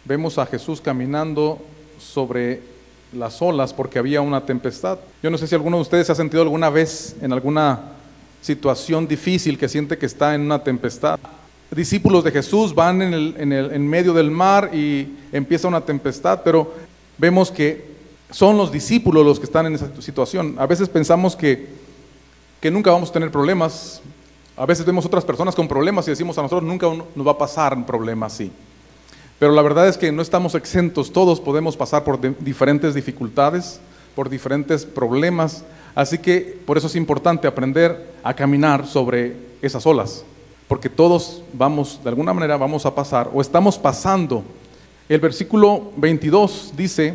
Vemos a Jesús caminando sobre las olas porque había una tempestad. Yo no sé si alguno de ustedes se ha sentido alguna vez en alguna situación difícil que siente que está en una tempestad. Discípulos de Jesús van en medio del mar y empieza una tempestad, pero vemos que son los discípulos los que están en esa situación. A veces pensamos que nunca vamos a tener problemas. A veces vemos otras personas con problemas y decimos a nosotros nunca nos va a pasar un problema así. Pero la verdad es que no estamos exentos, todos podemos pasar por diferentes dificultades, por diferentes problemas, así que por eso es importante aprender a caminar sobre esas olas, porque todos vamos, de alguna manera vamos a pasar, o estamos pasando. El versículo 22 dice: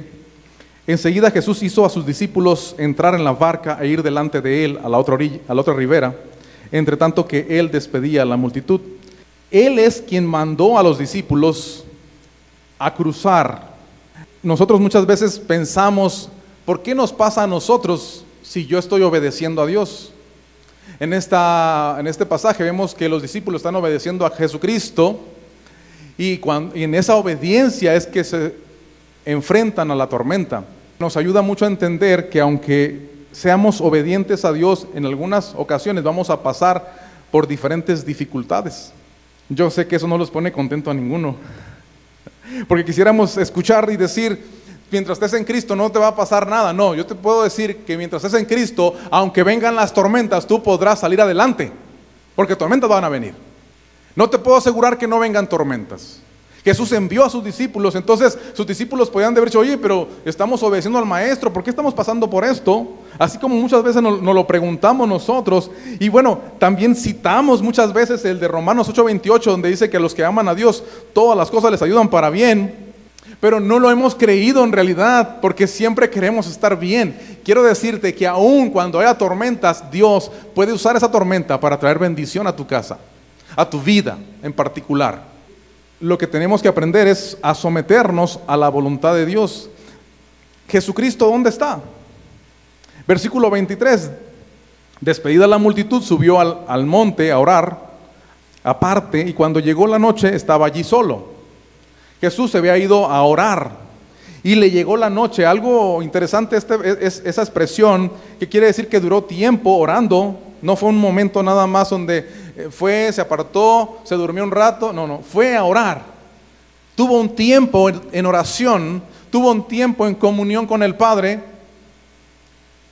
enseguida Jesús hizo a sus discípulos entrar en la barca e ir delante de él a la otra ribera, entre tanto que él despedía a la multitud. Él es quien mandó a los discípulos a cruzar. Nosotros muchas veces pensamos, ¿por qué nos pasa a nosotros si yo estoy obedeciendo a Dios? En este pasaje vemos que los discípulos están obedeciendo a Jesucristo y en esa obediencia es que se enfrentan a la tormenta. Nos ayuda mucho a entender que aunque seamos obedientes a Dios, en algunas ocasiones vamos a pasar por diferentes dificultades. Yo sé que eso no los pone contento a ninguno, porque quisiéramos escuchar y decir, mientras estés en Cristo no te va a pasar nada. No, yo te puedo decir que mientras estés en Cristo, aunque vengan las tormentas, tú podrás salir adelante, porque tormentas van a venir. No te puedo asegurar que no vengan tormentas. Jesús envió a sus discípulos, entonces sus discípulos podían haber dicho, oye, pero estamos obedeciendo al Maestro, ¿por qué estamos pasando por esto? Así como muchas veces nos lo preguntamos nosotros. Y bueno, también citamos muchas veces el de Romanos 8:28, donde dice que a los que aman a Dios, todas las cosas les ayudan para bien. Pero no lo hemos creído en realidad, porque siempre queremos estar bien. Quiero decirte que aun cuando haya tormentas, Dios puede usar esa tormenta para traer bendición a tu casa, a tu vida en particular. Lo que tenemos que aprender es a someternos a la voluntad de Dios. Jesucristo, ¿dónde está? Versículo 23. Despedida la multitud, subió al monte a orar aparte, y cuando llegó la noche estaba allí solo. Jesús se había ido a orar y le llegó la noche. Algo interesante es esa expresión, que quiere decir que duró tiempo orando. No fue un momento nada más donde fue, se apartó, se durmió un rato. No, fue a orar. Tuvo un tiempo en oración, tuvo un tiempo en comunión con el Padre.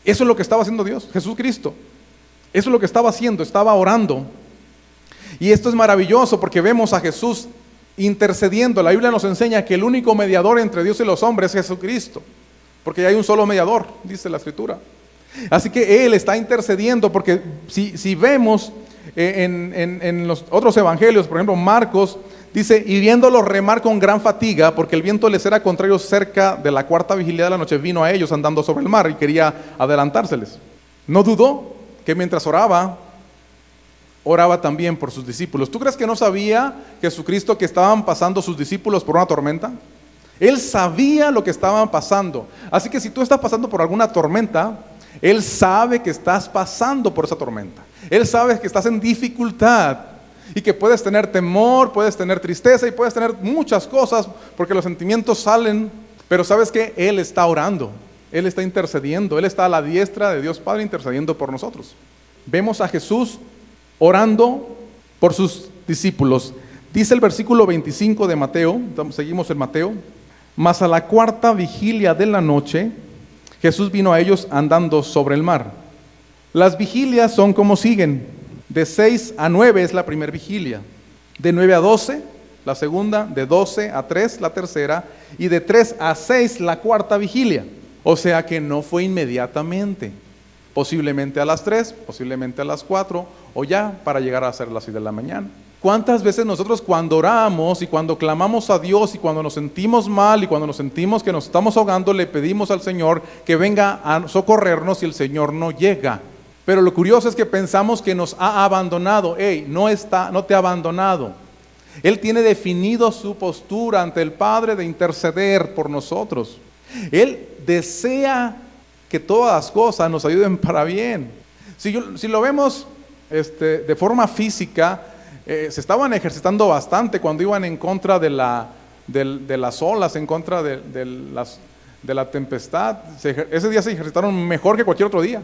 Eso es lo que estaba haciendo Dios, Jesucristo. Eso es lo que estaba haciendo, estaba orando. Y esto es maravilloso porque vemos a Jesús intercediendo. La Biblia nos enseña que el único mediador entre Dios y los hombres es Jesucristo, porque hay un solo mediador, dice la Escritura. Así que Él está intercediendo, porque si vemos en los otros evangelios, por ejemplo Marcos, dice, y viéndolos remar con gran fatiga, porque el viento les era contrario, cerca de la cuarta vigilia de la noche, vino a ellos andando sobre el mar y quería adelantárseles. No dudó que mientras oraba también por sus discípulos. ¿Tú crees que no sabía Jesucristo que estaban pasando sus discípulos por una tormenta? Él sabía lo que estaban pasando. Así que si tú estás pasando por alguna tormenta, Él sabe que estás pasando por esa tormenta. Él sabe que estás en dificultad y que puedes tener temor, puedes tener tristeza y puedes tener muchas cosas, porque los sentimientos salen. Pero sabes que Él está orando, Él está intercediendo, Él está a la diestra de Dios Padre intercediendo por nosotros. Vemos a Jesús orando por sus discípulos. Dice el versículo 25 de Mateo, seguimos en Mateo: mas a la cuarta vigilia de la noche, Jesús vino a ellos andando sobre el mar. Las vigilias son como siguen: de 6 a 9 es la primera vigilia, de 9 a 12 la segunda, de 12 a 3 la tercera, y de 3 a 6 la cuarta vigilia. O sea que no fue inmediatamente, posiblemente a las 3, posiblemente a las 4, o ya para llegar a ser las 6 de la mañana. ¿Cuántas veces nosotros cuando oramos y cuando clamamos a Dios y cuando nos sentimos mal y cuando nos sentimos que nos estamos ahogando, le pedimos al Señor que venga a socorrernos y el Señor no llega? Pero lo curioso es que pensamos que nos ha abandonado. No te ha abandonado. Él tiene definido su postura ante el Padre de interceder por nosotros. Él desea que todas las cosas nos ayuden para bien. Si lo vemos de forma física, se estaban ejercitando bastante cuando iban en contra de la de las olas, en contra de la tempestad. Ese día se ejercitaron mejor que cualquier otro día.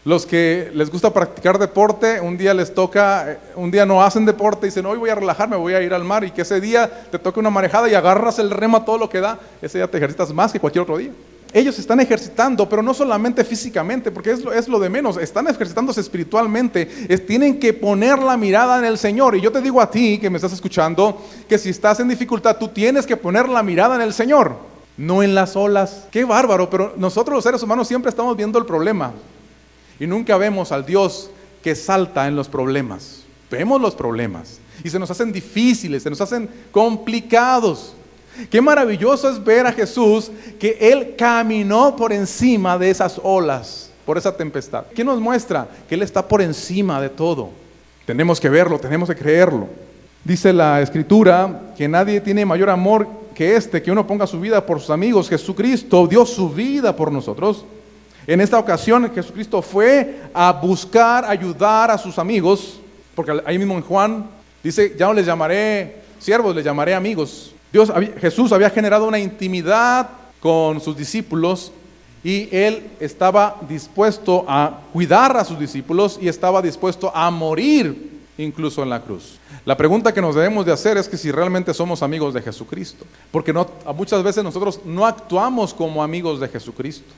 Los que les gusta practicar deporte, un día les toca, un día no hacen deporte y dicen, hoy voy a relajarme, voy a ir al mar, y que ese día te toque una marejada y agarras el remo a todo lo que da, ese día te ejercitas más que cualquier otro día. Ellos se están ejercitando, pero no solamente físicamente, porque es lo de menos, están ejercitándose espiritualmente, tienen que poner la mirada en el Señor. Y yo te digo a ti que me estás escuchando, que si estás en dificultad, tú tienes que poner la mirada en el Señor, no en las olas. Qué bárbaro, pero nosotros los seres humanos siempre estamos viendo el problema y nunca vemos al Dios que salta en los problemas. Vemos los problemas y se nos hacen difíciles, se nos hacen complicados. Qué maravilloso es ver a Jesús, que Él caminó por encima de esas olas, por esa tempestad. ¿Qué nos muestra? Que Él está por encima de todo. Tenemos que verlo, tenemos que creerlo. Dice la Escritura que nadie tiene mayor amor que uno ponga su vida por sus amigos. Jesucristo dio su vida por nosotros. En esta ocasión Jesucristo fue a buscar, ayudar a sus amigos, porque ahí mismo en Juan dice, ya no les llamaré siervos, les llamaré amigos. Jesús había generado una intimidad con sus discípulos y Él estaba dispuesto a cuidar a sus discípulos y estaba dispuesto a morir incluso en la cruz. La pregunta que nos debemos de hacer es que si realmente somos amigos de Jesucristo, porque muchas veces nosotros no actuamos como amigos de Jesucristo.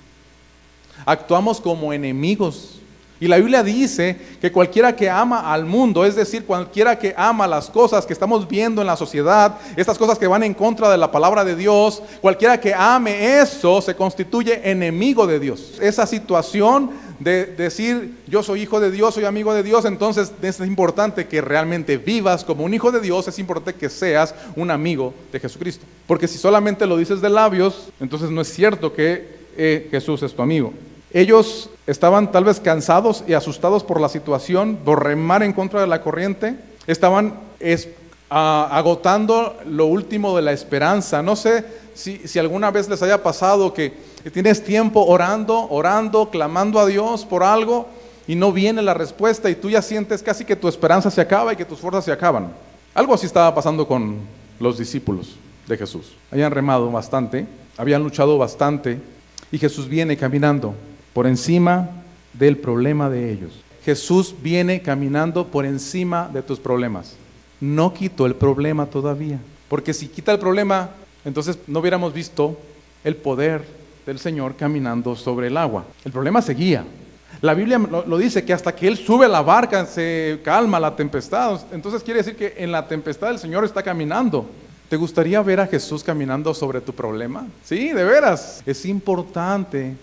Actuamos como enemigos. Y la Biblia dice que cualquiera que ama al mundo, es decir, cualquiera que ama las cosas que estamos viendo en la sociedad, estas cosas que van en contra de la palabra de Dios, cualquiera que ame eso se constituye enemigo de Dios. Esa situación de decir yo soy hijo de Dios, soy amigo de Dios, entonces es importante que realmente vivas como un hijo de Dios, es importante que seas un amigo de Jesucristo. Porque si solamente lo dices de labios, entonces no es cierto que Jesús es tu amigo. Ellos estaban tal vez cansados y asustados por la situación, por remar en contra de la corriente. Estaban agotando lo último de la esperanza. No sé si alguna vez les haya pasado que tienes tiempo orando, clamando a Dios por algo y no viene la respuesta y tú ya sientes casi que tu esperanza se acaba y que tus fuerzas se acaban. Algo así estaba pasando con los discípulos de Jesús. Habían remado bastante, habían luchado bastante y Jesús viene caminando por encima del problema de ellos. Jesús viene caminando por encima de tus problemas. No quitó el problema todavía, porque si quita el problema, entonces no hubiéramos visto el poder del Señor caminando sobre el agua. El problema seguía. La Biblia lo dice, que hasta que Él sube a la barca se calma la tempestad. Entonces quiere decir que en la tempestad el Señor está caminando. ¿Te gustaría ver a Jesús caminando sobre tu problema? Sí, de veras. Es importante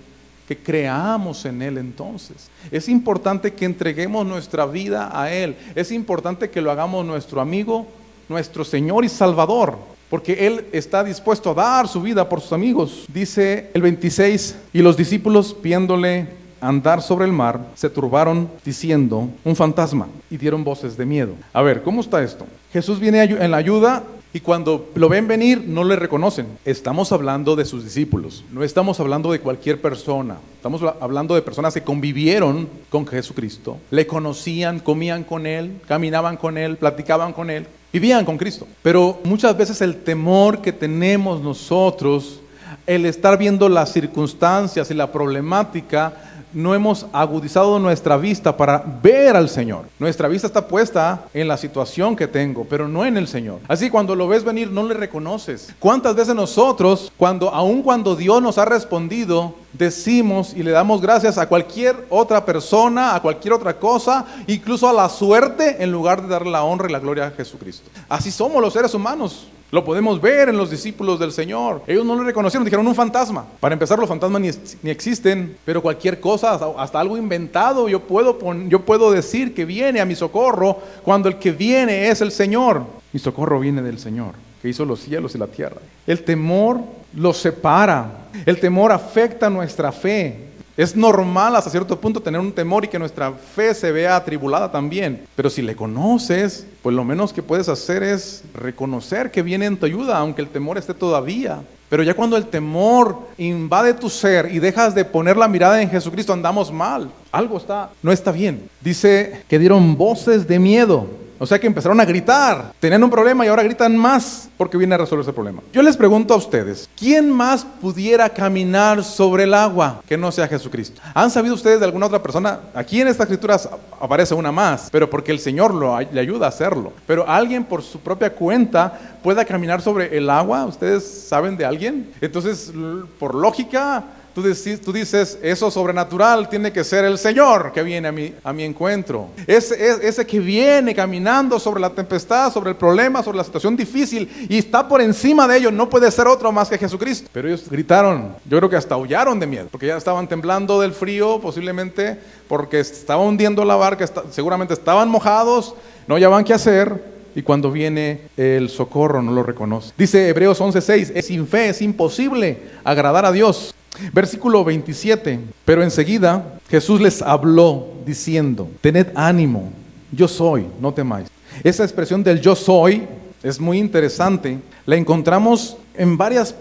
que creamos en Él entonces. Es importante que entreguemos nuestra vida a Él. Es importante que lo hagamos nuestro amigo, nuestro Señor y Salvador, porque Él está dispuesto a dar su vida por sus amigos. Dice el 26, y los discípulos viéndole andar sobre el mar, se turbaron diciendo, un fantasma, y dieron voces de miedo. A ver, ¿cómo está esto? Jesús viene en la ayuda, y cuando lo ven venir, no le reconocen. Estamos hablando de sus discípulos, no estamos hablando de cualquier persona. Estamos hablando de personas que convivieron con Jesucristo, le conocían, comían con Él, caminaban con Él, platicaban con Él, vivían con Cristo. Pero muchas veces el temor que tenemos nosotros, el estar viendo las circunstancias y la problemática, no hemos agudizado nuestra vista para ver al Señor. Nuestra vista está puesta en la situación que tengo, pero no en el Señor. Así cuando lo ves venir no le reconoces. ¿Cuántas veces nosotros, aun cuando Dios nos ha respondido, decimos y le damos gracias a cualquier otra persona, a cualquier otra cosa, incluso a la suerte, en lugar de darle la honra y la gloria a Jesucristo? Así somos los seres humanos. Lo podemos ver en los discípulos del Señor. Ellos no le reconocieron, dijeron un fantasma. Para empezar, los fantasmas ni existen, pero cualquier cosa, hasta algo inventado, yo puedo decir que viene a mi socorro cuando el que viene es el Señor. Mi socorro viene del Señor, que hizo los cielos y la tierra. El temor los separa. El temor afecta nuestra fe. Es normal hasta cierto punto tener un temor y que nuestra fe se vea atribulada también. Pero si le conoces, pues lo menos que puedes hacer es reconocer que viene en tu ayuda, aunque el temor esté todavía. Pero ya cuando el temor invade tu ser y dejas de poner la mirada en Jesucristo, andamos mal. Algo no está bien. Dice que dieron voces de miedo. O sea que empezaron a gritar. Tenían un problema y ahora gritan más porque viene a resolver ese problema. Yo les pregunto a ustedes, ¿quién más pudiera caminar sobre el agua que no sea Jesucristo? ¿Han sabido ustedes de alguna otra persona? Aquí en estas escrituras aparece una más, pero porque el Señor le ayuda a hacerlo. Pero alguien por su propia cuenta pueda caminar sobre el agua. ¿Ustedes saben de alguien? Entonces, por lógica, tú dices, eso sobrenatural tiene que ser el Señor que viene a mi encuentro. Ese que viene caminando sobre la tempestad, sobre el problema, sobre la situación difícil y está por encima de ellos, no puede ser otro más que Jesucristo. Pero ellos gritaron, yo creo que hasta aullaron de miedo, porque ya estaban temblando del frío, posiblemente porque estaba hundiendo la barca, seguramente estaban mojados, no hallaban qué hacer. Y cuando viene el socorro no lo reconoce. Dice Hebreos 11:6, sin fe es imposible agradar a Dios. Versículo 27, pero enseguida Jesús les habló diciendo, tened ánimo, yo soy, no temáis. Esa expresión del yo soy es muy interesante. La encontramos en varias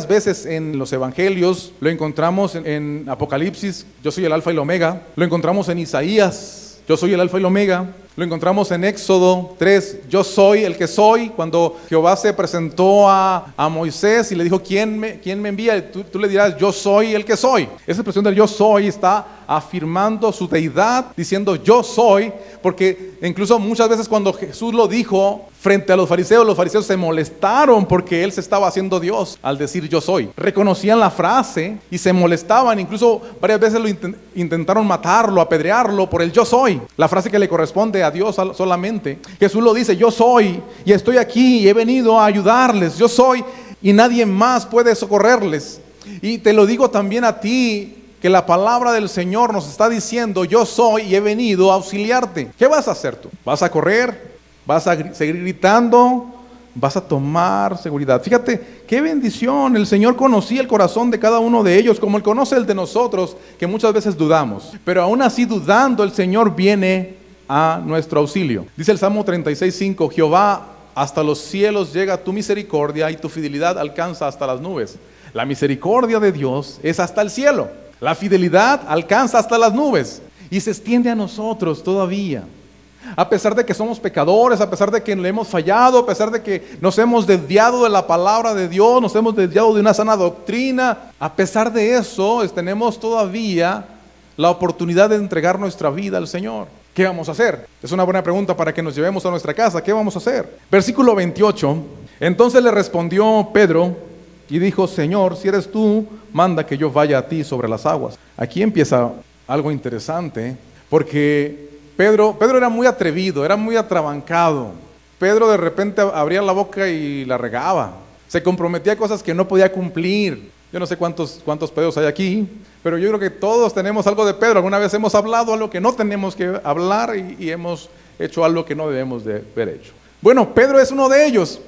veces en los evangelios. Lo encontramos en Apocalipsis, yo soy el alfa y el omega. Lo encontramos en Isaías, yo soy el alfa y el omega. Lo encontramos en Éxodo 3, yo soy el que soy, cuando Jehová se presentó a Moisés y le dijo, ¿quién me envía? Tú le dirás, yo soy el que soy. Esa expresión del yo soy está afirmando su deidad, diciendo yo soy, porque incluso muchas veces cuando Jesús lo dijo frente a los fariseos se molestaron porque él se estaba haciendo Dios al decir yo soy. Reconocían la frase y se molestaban, incluso varias veces lo intentaron matarlo, apedrearlo por el yo soy, la frase que le corresponde a Dios solamente. Jesús lo dice, yo soy y estoy aquí y he venido a ayudarles, yo soy y nadie más puede socorrerles. Y te lo digo también a ti, que la palabra del Señor nos está diciendo, yo soy y he venido a auxiliarte. ¿Qué vas a hacer tú? ¿Vas a correr? ¿Vas a seguir gritando? ¿Vas a tomar seguridad? Fíjate, qué bendición. El Señor conocía el corazón de cada uno de ellos, como Él conoce el de nosotros, que muchas veces dudamos. Pero aún así dudando, el Señor viene a nuestro auxilio. Dice el Salmo 36:5, Jehová, hasta los cielos llega tu misericordia y tu fidelidad alcanza hasta las nubes. La misericordia de Dios es hasta el cielo. La fidelidad alcanza hasta las nubes y se extiende a nosotros todavía. A pesar de que somos pecadores, a pesar de que le hemos fallado, a pesar de que nos hemos desviado de la palabra de Dios, nos hemos desviado de una sana doctrina, a pesar de eso, tenemos todavía la oportunidad de entregar nuestra vida al Señor. ¿Qué vamos a hacer? Es una buena pregunta para que nos llevemos a nuestra casa. ¿Qué vamos a hacer? Versículo 28. Entonces le respondió Pedro y dijo, Señor, si eres tú, manda que yo vaya a ti sobre las aguas. Aquí empieza algo interesante, porque Pedro era muy atrevido, era muy atrabancado. Pedro de repente abría la boca y la regaba. Se comprometía a cosas que no podía cumplir. Yo no sé cuántos Pedros hay aquí, pero yo creo que todos tenemos algo de Pedro. Alguna vez hemos hablado algo que no tenemos que hablar y hemos hecho algo que no debemos de haber hecho. Bueno, Pedro es uno de ellos.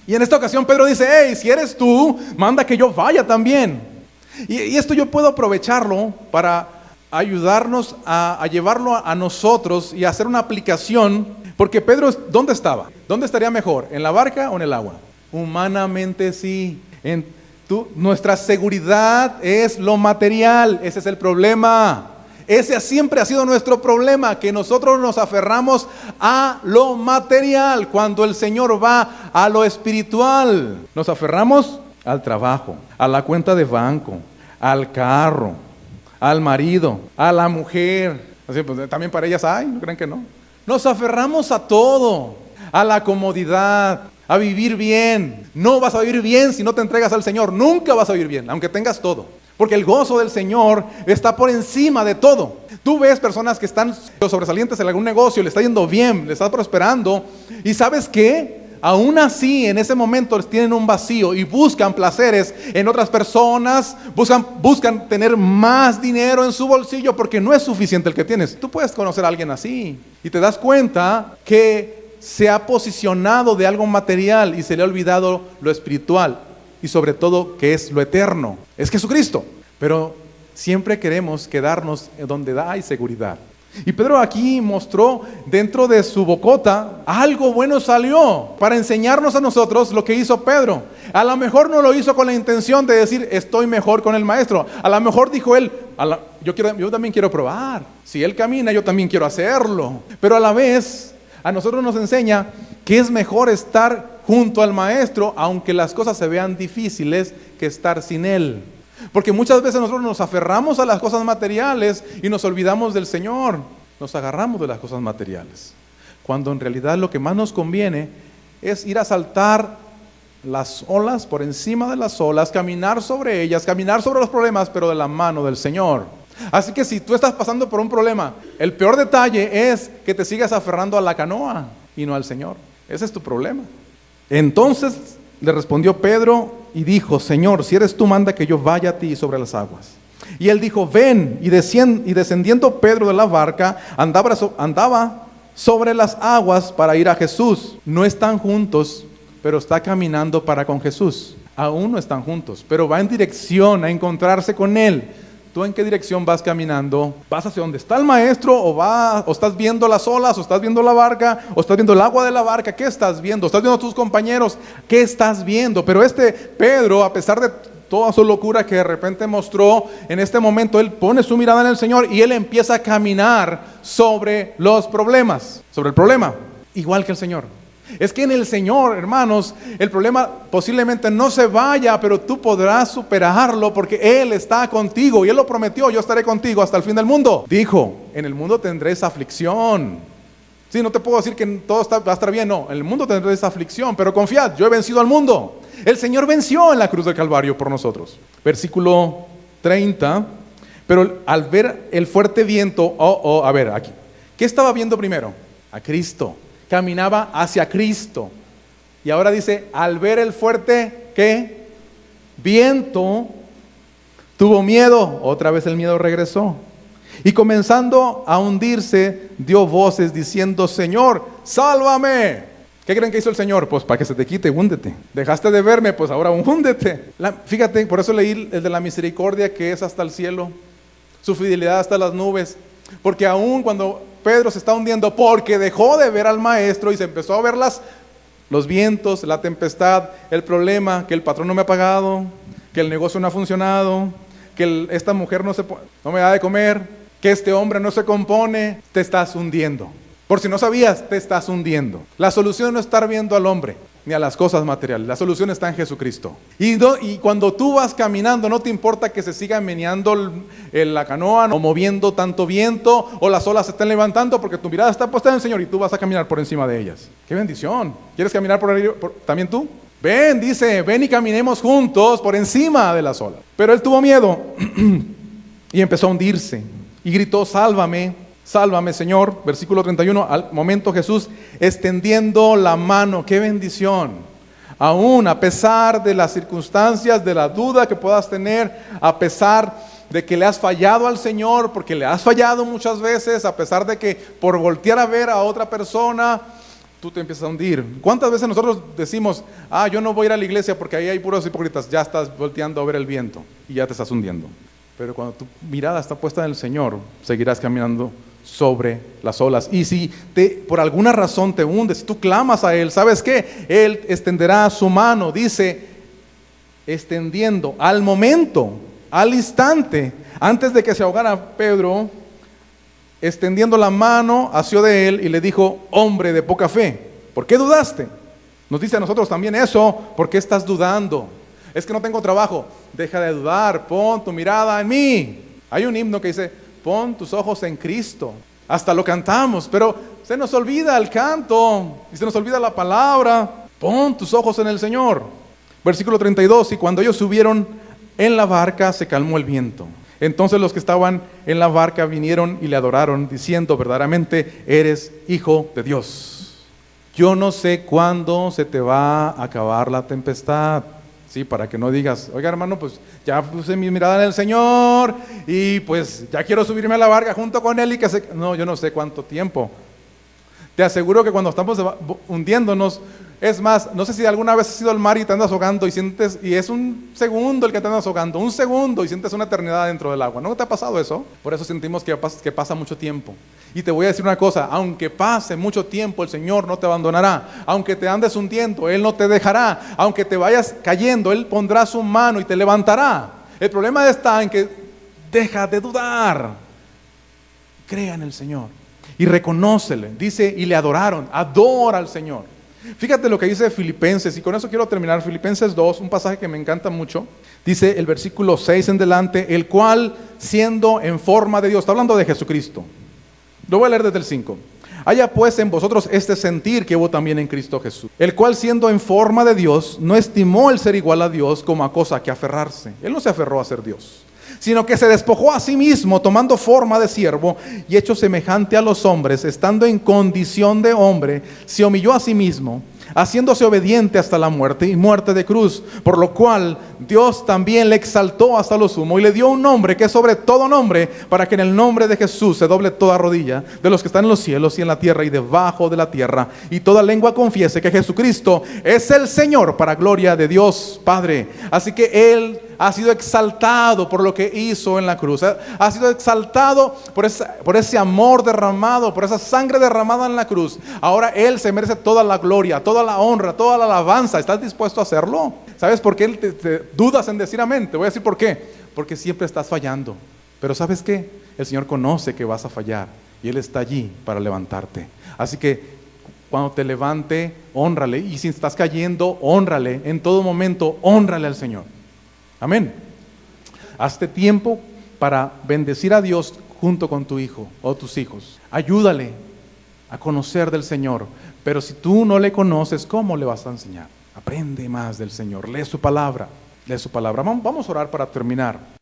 Y en esta ocasión Pedro dice, hey, si eres tú, manda que yo vaya también. Y esto yo puedo aprovecharlo para ayudarnos a llevarlo a nosotros y hacer una aplicación, porque Pedro, ¿dónde estaba? ¿Dónde estaría mejor? ¿En la barca o en el agua? Humanamente sí. Nuestra seguridad es lo material, ese es el problema. Ese siempre ha sido nuestro problema, que nosotros nos aferramos a lo material cuando el Señor va a lo espiritual. Nos aferramos al trabajo, a la cuenta de banco, al carro, al marido, a la mujer. Así, pues, también para ellas hay, ¿no creen que no? Nos aferramos a todo, a la comodidad, a vivir bien. No vas a vivir bien si no te entregas al Señor. Nunca vas a vivir bien, aunque tengas todo. Porque el gozo del Señor está por encima de todo. Tú ves personas que están sobresalientes en algún negocio, le está yendo bien, le está prosperando, y ¿sabes qué? Aún así, en ese momento tienen un vacío y buscan placeres en otras personas, buscan tener más dinero en su bolsillo porque no es suficiente el que tienes. Tú puedes conocer a alguien así y te das cuenta que se ha posicionado de algo material y se le ha olvidado lo espiritual. Y sobre todo que es lo eterno, es Jesucristo. Pero siempre queremos quedarnos donde hay seguridad. Y Pedro aquí mostró dentro de su bocota, algo bueno salió para enseñarnos a nosotros lo que hizo Pedro. A lo mejor no lo hizo con la intención de decir estoy mejor con el maestro. A lo mejor dijo él, yo también quiero probar. Si él camina, yo también quiero hacerlo. Pero a la vez A nosotros nos enseña que es mejor estar junto al Maestro, aunque las cosas se vean difíciles, que estar sin Él. Porque muchas veces nosotros nos aferramos a las cosas materiales y nos olvidamos del Señor. Nos agarramos de las cosas materiales, cuando en realidad lo que más nos conviene es ir a saltar las olas, por encima de las olas, caminar sobre ellas, caminar sobre los problemas, pero de la mano del Señor. Así que si tú estás pasando por un problema, el peor detalle es que te sigas aferrando a la canoa y no al Señor. Ese es tu problema. Entonces le respondió Pedro y dijo: Señor, si eres tú, manda que yo vaya a ti sobre las aguas. Y él dijo: ven. Y descendiendo Pedro de la barca, andaba sobre las aguas para ir a Jesús. No están juntos, pero está caminando para con Jesús. Aún no están juntos, pero va en dirección a encontrarse con Él. ¿Tú en qué dirección vas caminando? ¿Vas hacia donde está el Maestro? ¿O estás viendo las olas? ¿O estás viendo la barca? ¿O estás viendo el agua de la barca? ¿Qué estás viendo? ¿Estás viendo a tus compañeros? ¿Qué estás viendo? Pero este Pedro, a pesar de toda su locura que de repente mostró, en este momento él pone su mirada en el Señor y él empieza a caminar sobre los problemas, sobre el problema, igual que el Señor. Es que en el Señor, hermanos, el problema posiblemente no se vaya, pero tú podrás superarlo porque Él está contigo y Él lo prometió: yo estaré contigo hasta el fin del mundo. Dijo: en el mundo tendréis aflicción. Sí, no te puedo decir que todo va a estar bien, no, en el mundo tendréis aflicción, pero confiad, yo he vencido al mundo. El Señor venció en la cruz del Calvario por nosotros. Versículo 30, pero al ver el fuerte viento, a ver, aquí, ¿qué estaba viendo primero? A Cristo. Caminaba hacia Cristo. Y ahora dice: al ver el fuerte, ¿qué? Viento, tuvo miedo. Otra vez el miedo regresó. Y comenzando a hundirse, dio voces diciendo: Señor, sálvame. ¿Qué creen que hizo el Señor? Pues para que se te quite, húndete. Dejaste de verme, pues ahora húndete. Fíjate, por eso leí el de la misericordia, que es hasta el cielo, su fidelidad hasta las nubes. Porque aún cuando Pedro se está hundiendo, porque dejó de ver al Maestro y se empezó a ver los vientos, la tempestad, el problema, que el patrón no me ha pagado, que el negocio no ha funcionado, que esta mujer no me da de comer, que este hombre no se compone, te estás hundiendo. Por si no sabías, te estás hundiendo. La solución no es estar viendo al hombre ni a las cosas materiales. La solución está en Jesucristo. Y cuando tú vas caminando, no te importa que se siga meneando la canoa o moviendo tanto viento o las olas se estén levantando, porque tu mirada está puesta en el Señor y tú vas a caminar por encima de ellas. ¡Qué bendición! ¿Quieres caminar por ahí también tú? Ven, dice, ven y caminemos juntos por encima de las olas. Pero él tuvo miedo y empezó a hundirse y gritó: sálvame. Sálvame, Señor. Versículo 31, al momento Jesús extendiendo la mano. ¡Qué bendición! Aún a pesar de las circunstancias, de la duda que puedas tener, a pesar de que le has fallado al Señor, porque le has fallado muchas veces, a pesar de que por voltear a ver a otra persona, tú te empiezas a hundir. ¿Cuántas veces nosotros decimos: yo no voy a ir a la iglesia porque ahí hay puros hipócritas? Ya estás volteando a ver el viento y ya te estás hundiendo. Pero cuando tu mirada está puesta en el Señor, seguirás caminando sobre las olas. Y si por alguna razón te hundes, si tú clamas a Él, ¿sabes qué? Él extenderá su mano, dice, extendiendo, al momento, al instante, antes de que se ahogara Pedro, extendiendo la mano, asió de él y le dijo: hombre de poca fe, ¿por qué dudaste? Nos dice a nosotros también eso: ¿por qué estás dudando? Es que no tengo trabajo. Deja de dudar, pon tu mirada en mí. Hay un himno que dice: pon tus ojos en Cristo. Hasta lo cantamos, pero se nos olvida el canto y se nos olvida la palabra. Pon tus ojos en el Señor. Versículo 32, y cuando ellos subieron en la barca, se calmó el viento. Entonces los que estaban en la barca vinieron y le adoraron, diciendo: verdaderamente eres Hijo de Dios. Yo no sé cuándo se te va a acabar la tempestad. Sí, para que no digas: oiga, hermano, pues ya puse mi mirada en el Señor y pues ya quiero subirme a la barca junto con Él y que No, yo no sé cuánto tiempo. Te aseguro que cuando estamos hundiéndonos, es más, no sé si alguna vez has ido al mar y te andas ahogando y sientes, y es un segundo el que te andas ahogando, un segundo, y sientes una eternidad dentro del agua. ¿No te ha pasado eso? Por eso sentimos que pasa mucho tiempo. Y te voy a decir una cosa: aunque pase mucho tiempo, el Señor no te abandonará. Aunque te andes hundiendo, Él no te dejará. Aunque te vayas cayendo, Él pondrá su mano y te levantará. El problema está en que deja de dudar. Crea en el Señor. y reconócele. Dice, y le adoraron. Adora al Señor. Fíjate lo que dice Filipenses, y con eso quiero terminar. Filipenses 2, un pasaje que me encanta mucho. Dice el versículo 6 en delante, el cual siendo en forma de Dios, está hablando de Jesucristo. Lo voy a leer desde el 5. Haya pues en vosotros este sentir que hubo también en Cristo Jesús, el cual siendo en forma de Dios, no estimó el ser igual a Dios como a cosa que aferrarse. Él no se aferró a ser Dios, sino que se despojó a sí mismo, tomando forma de siervo y hecho semejante a los hombres, estando en condición de hombre, se humilló a sí mismo, haciéndose obediente hasta la muerte y muerte de cruz, por lo cual Dios también le exaltó hasta lo sumo y le dio un nombre que es sobre todo nombre, para que en el nombre de Jesús se doble toda rodilla de los que están en los cielos y en la tierra y debajo de la tierra, y toda lengua confiese que Jesucristo es el Señor, para gloria de Dios Padre. Así que Él ha sido exaltado por lo que hizo en la cruz, ha sido exaltado por ese amor derramado, por esa sangre derramada en la cruz. Ahora Él se merece toda la gloria, toda la honra, toda la alabanza. ¿Estás dispuesto a hacerlo? ¿Sabes por qué te dudas en decir amén? Te voy a decir por qué. Porque siempre estás fallando. Pero ¿sabes qué? El Señor conoce que vas a fallar y Él está allí para levantarte. Así que cuando te levante, hónrale, y si estás cayendo, hónrale. En todo momento, hónrale al Señor. Amén. Hazte tiempo para bendecir a Dios junto con tu hijo o tus hijos. Ayúdale a conocer del Señor. Pero si tú no le conoces, ¿cómo le vas a enseñar? Aprende más del Señor. Lee su palabra. Lee su palabra. Vamos a orar para terminar.